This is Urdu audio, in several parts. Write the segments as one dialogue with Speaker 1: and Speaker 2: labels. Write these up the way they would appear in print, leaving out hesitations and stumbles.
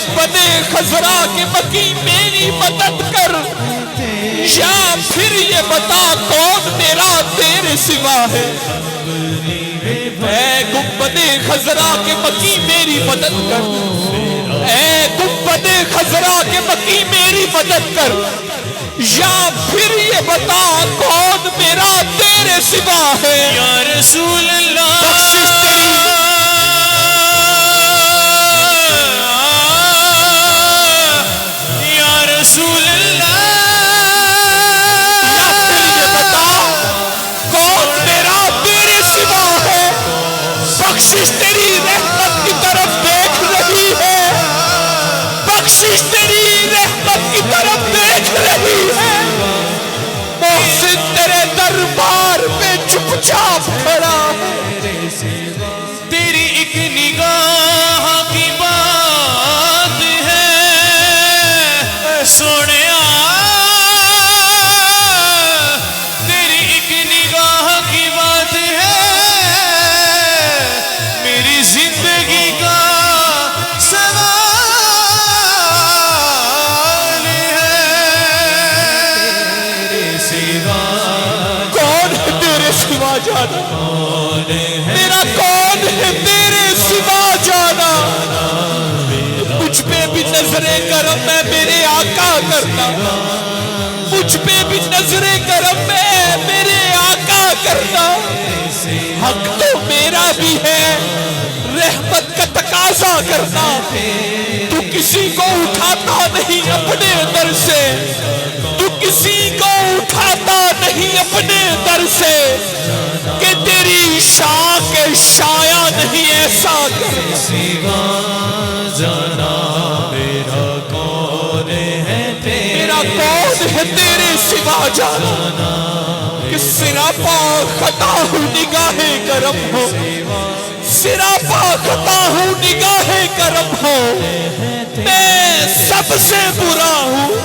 Speaker 1: گنبد خضرا کے بقی میری مدد کر، یا پھر یہ بتا کون میرا تیرے سوا ہے۔ اے گنبد خضرا کے بقی میری مدد کر، اے گنبد خضرا کے بقی میری مدد کر، یا پھر یہ بتا کون میرا تیرے سوا ہے۔
Speaker 2: یا رسول اللہ
Speaker 1: بخشش تیری
Speaker 2: یا رسول اللہ،
Speaker 1: یا پھر یہ بتا کون میرا تیرے سوا ہے۔ بخشش تیری رحمت کی طرف دیکھ رہی ہے، بخشش تیری رحمت کی طرف دیکھ رہی ہے۔ محسن تیرے دربار میں چپ چاپ کھڑا ہے،
Speaker 2: تیری ایک نگاہ کی بات ہے سونیا، تیری ایک نگاہ کی بات ہے میری زندگی کا سوال ہے۔ تیرے سوا
Speaker 1: کون ہے تیرے سوا جانا، میرا کون ہے تیرے سوا جانا۔ مجھ پہ بھی نظر کرم ہے میرے آقا کرنا، مجھ پہ بھی نظر کرم ہے میرے آقا کرنا۔ حق تو میرا بھی ہے رحمت کا تقاضا کرنا، تو کسی کو اٹھاتا نہیں اپنے در سے، تو کسی کو اٹھاتا نہیں اپنے در سے، کہ تیری شاہ کے شایع نہیں ایسا کرنا۔
Speaker 2: سوا جانا میرا کون ہے
Speaker 1: میرا کون ہے تیرے سوا جانا، کہ سراپا خطا ہوں نگاہ کرم ہو، سراپا خطا ہوں نگاہ کرم ہو۔ میں سب سے برا ہوں،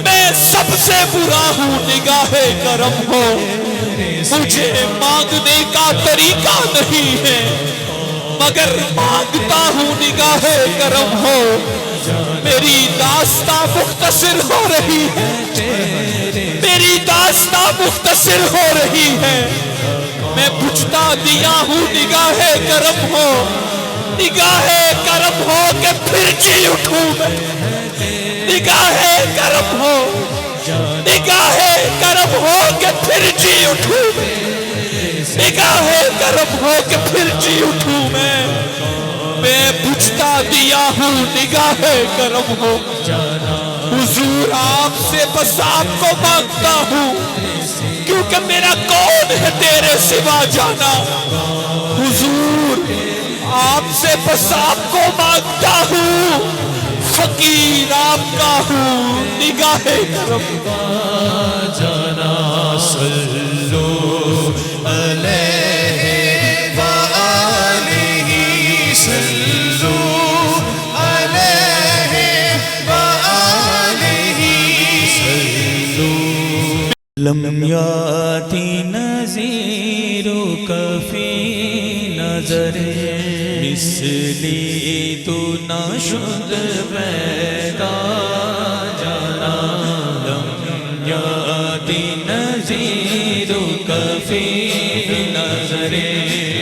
Speaker 1: میں سب سے برا ہوں نگاہ کرم ہو۔ مجھے مانگنے کا طریقہ نہیں ہے، مگر مانگتا ہوں نگاہ کرم ہو۔ میری داستاں مختصر ہو رہی ہے، میری داستاں مختصر ہو رہی ہے، میں بجھتا دیا ہوں نگاہ کرم ہو، نگاہ کرم ہو کہ پھر جی اٹھوں میں، نگاہ کرم ہو، نگاہ کرم ہو کہ پھر جی اٹھوں میں، نگاہ کرم ہو کہ پھر جی اٹھوں میں بجھتا دیا ہوں نگاہ کرم ہو۔ حضور آپ سے بس آپ کو مانگتا ہوں، کیونکہ میرا کون ہے تیرے سوا جانا۔ حضور آپ سے بس آپ کو مانگتا ہوں، فقیر آپ کا ہوں نگاہ کرم
Speaker 2: جانا۔ صلو علیہ وآلہ، صلو علیہ وآلہ، صلو۔ لم یاتی نذیرک فی نظر مثلی تو نشد پیدا جانا۔ لم یاتی نذیرک فی نظر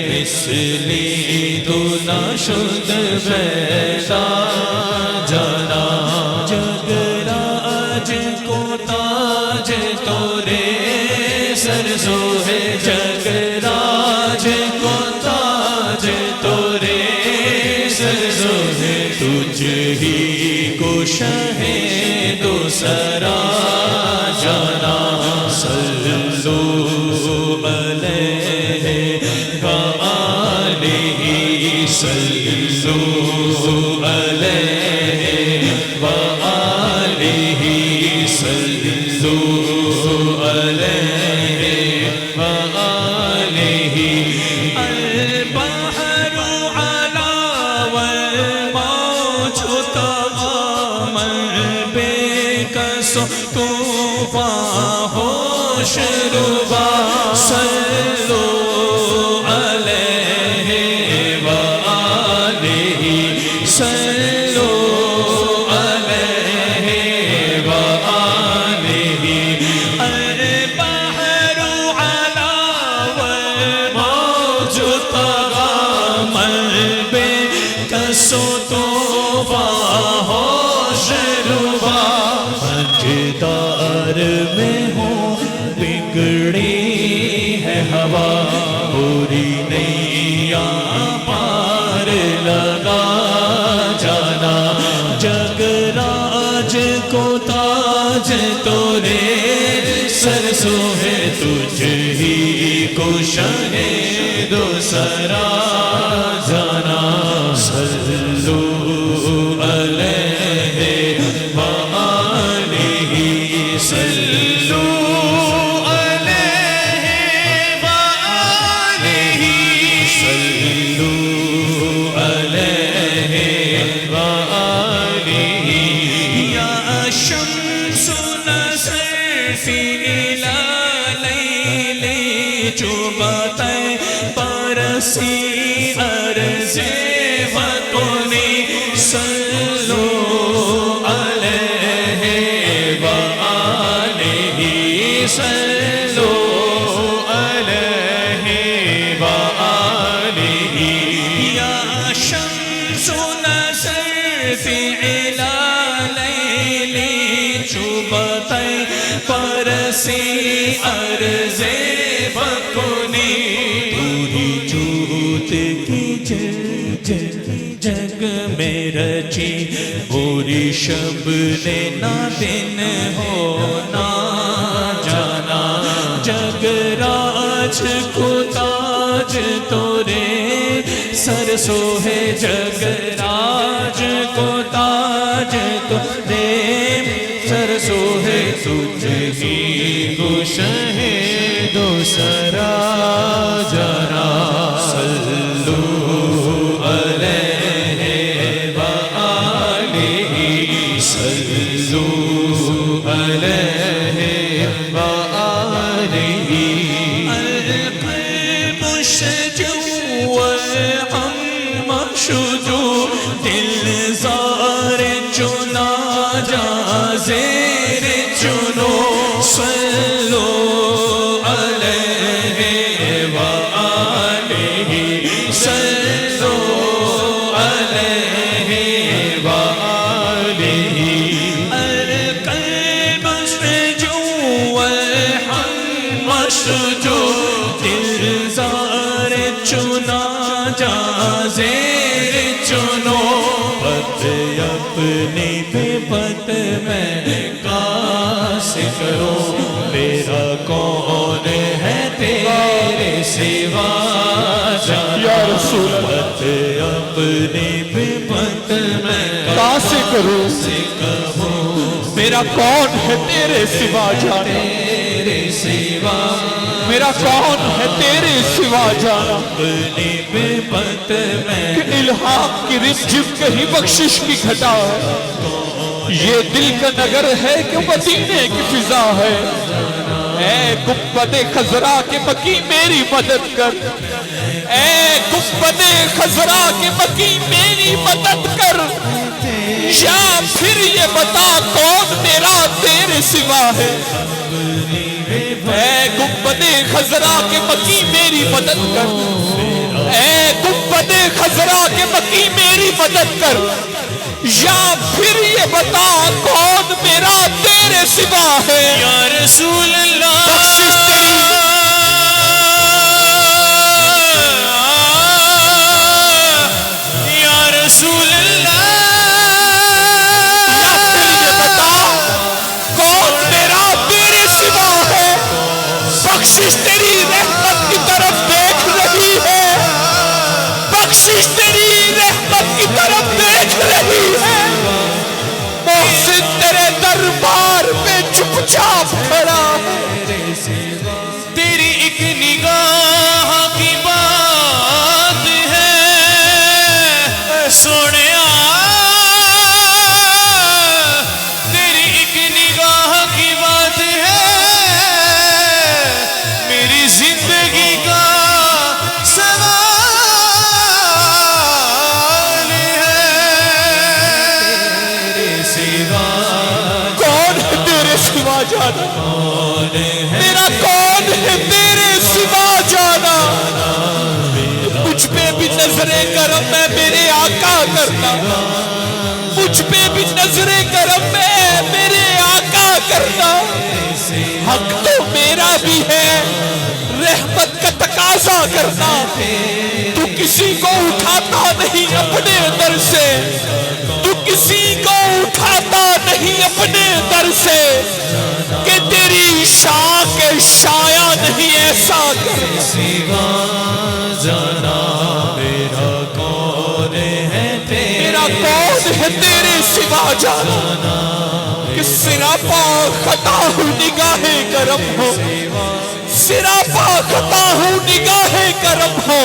Speaker 2: مثلی تو نشد پیدا جانا۔ جگراج کو تاج تورے سر سوہے، جگراج کو تاج تورے سر سوہے، تجھ ہی کو شہ دو سرا جانا۔ صلو علیہ وآلہ، صلو علیہ وآلہ، صلو علیہ وآلہ۔ البحر علا والموج تغامر بے کس طوفان ہوش ربا۔ صلو علیہ وآلہ، صلو کسو توبہ ہوش ربا مجدار میں ہوں بگڑی ہے ہوا پوری نیا پار لگا جانا جگ راج کو تاج تورے سر سوہے تجھ ہی کو شہید و سرا جانا صلو علیہ وآلہ صلو علیہ وآلہ صلو علیہ وآلہ یا شمس نظر فی چوبتے پرسی عرض وطنی صلو علیہ وآلہ صلو علیہ وآلہ یا شمس نظر فی لیلی چوبتے پرسی عرض پوری جوت کی جگ میں رچی پوری شب نے نہ دن ہونا جانا جگ راج کو تاج تورے سر سوہے جگ راج کو تاج تورے سر سوہے تجھ ہی کو شہید و سرا جانا صلو علیہ وآلہ صلو علیہ وآلہ القلب شجو والعم شجو دل زار چنا جا زیر چنو صلو علیہ وآلہ صلو علیہ وآلہ القلب شجو والعم شجو دل زار چنا جا زیر چنو پت اپنی بے پت میں کاس کرو میرا کون ہے تیرے سوا
Speaker 1: یا رسول اللہ
Speaker 2: پت اپنی بے پت میں
Speaker 1: کہاں سے کروں
Speaker 2: کہو
Speaker 1: میرا کون ہے تیرے سوا جانا
Speaker 2: تیرے سوا
Speaker 1: میرا کون ہے تیرے سوا جانا
Speaker 2: اپنی بے پت میں
Speaker 1: کہ الہام کی رجب کہیں بخشش کی گھٹا ہے یہ دل کا نگر ہے کہ مدینے کی فضا ہے اے گنبد خضرا کے مکی میری مدد کر اے گنبد خضرا کے مکی میری مدد کر یا پھر یہ بتا کون میرا تیرے سوا ہے اے گنبد خضرا کے مکی میری مدد کر اے گنبد خضرا کے مکی میری مدد کر یا پھر یہ بتا کون میرا تیرے سوا ہے
Speaker 2: یا رسول اللہ
Speaker 1: بخشش تیری
Speaker 2: یا رسول اللہ
Speaker 1: یا پھر یہ بتا کون میرا تیرے سوا ہے بخشش تیری رحمت کی طرف دیکھ رہی ہے بخشش تیری رحمت کی طرف دیکھ رہی ہے محسن تیرے دربار میں چپ چاپ کھڑا ہے کرنا، مجھ پہ بھی نظر کرم میں میرے آقا کرنا۔ حق تو میرا بھی ہے، رحمت کا تقاضا کرنا۔ تو کسی کو اٹھاتا نہیں اپنے در سے، تو کسی کو اٹھاتا نہیں اپنے در سے، کہ تیری شاخ شایا نہیں ایسا کرنا۔
Speaker 2: سوا جانا میرا کون ہے
Speaker 1: میرا کون ہے تیرے سوا جانا، کہ سراپا خطا ہوں نگاہ کرم ہو، سراپا خطا ہوں نگاہ کرم ہو۔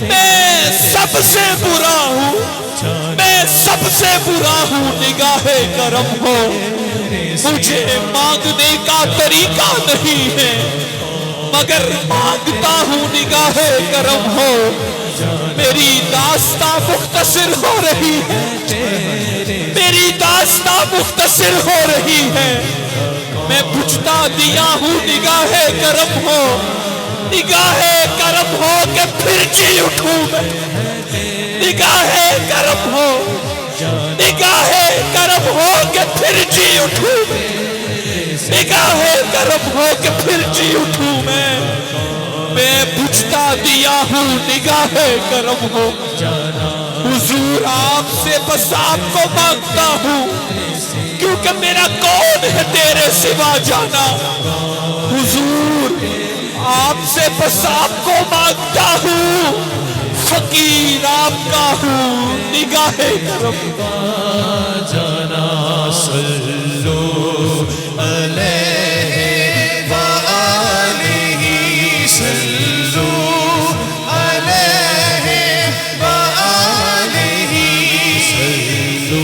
Speaker 1: میں سب سے برا ہوں، میں سب سے برا ہوں نگاہ کرم ہو۔ مجھے مانگنے کا طریقہ نہیں ہے، مگر مانگتا ہوں نگاہ کرم ہو۔ میری داستاں مختصر ہو رہی ہے، میری داستاں مختصر ہو رہی ہے۔ میں بجھتا دیا ہوں نگاہ کرم ہو، نگاہ کرم ہو کہ پھر جی اٹھوں میں، نگاہ کرم ہو، نگاہ کرم ہو کہ پھر جی اٹھوں میں، نگاہ کرم ہو کہ پھر جی اٹھوں میں بجھتا دیا ہوں نگاہ کرم ہو۔ حضور آپ سے بس آپ کو مانگتا ہوں، کیونکہ میرا کون ہے تیرے سوا جانا۔ حضور آپ سے بس آپ کو مانگتا ہوں، فقیر آپ کا ہوں نگاہ کرم
Speaker 2: جانا۔ صلو علیہ وآلہ، صلو علیہ وآلہ، صلو۔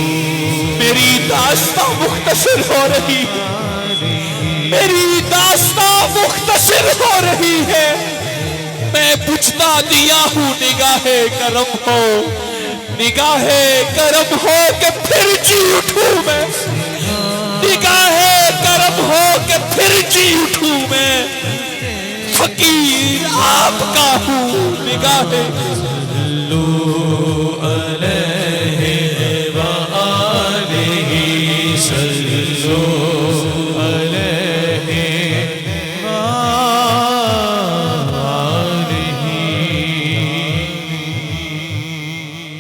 Speaker 1: میری داستاں مختصر ہو رہی ہے، میری داستاں مختصر ہو رہی ہے۔ میں بجھتا دیا ہوں نگاہ کرم ہو، نگاہ کرم ہو کہ پھر جی اٹھوں میں، نگاہ کرم ہو کہ پھر جی اٹھوں میں۔ فقیر آپ کا ہوں نگاہ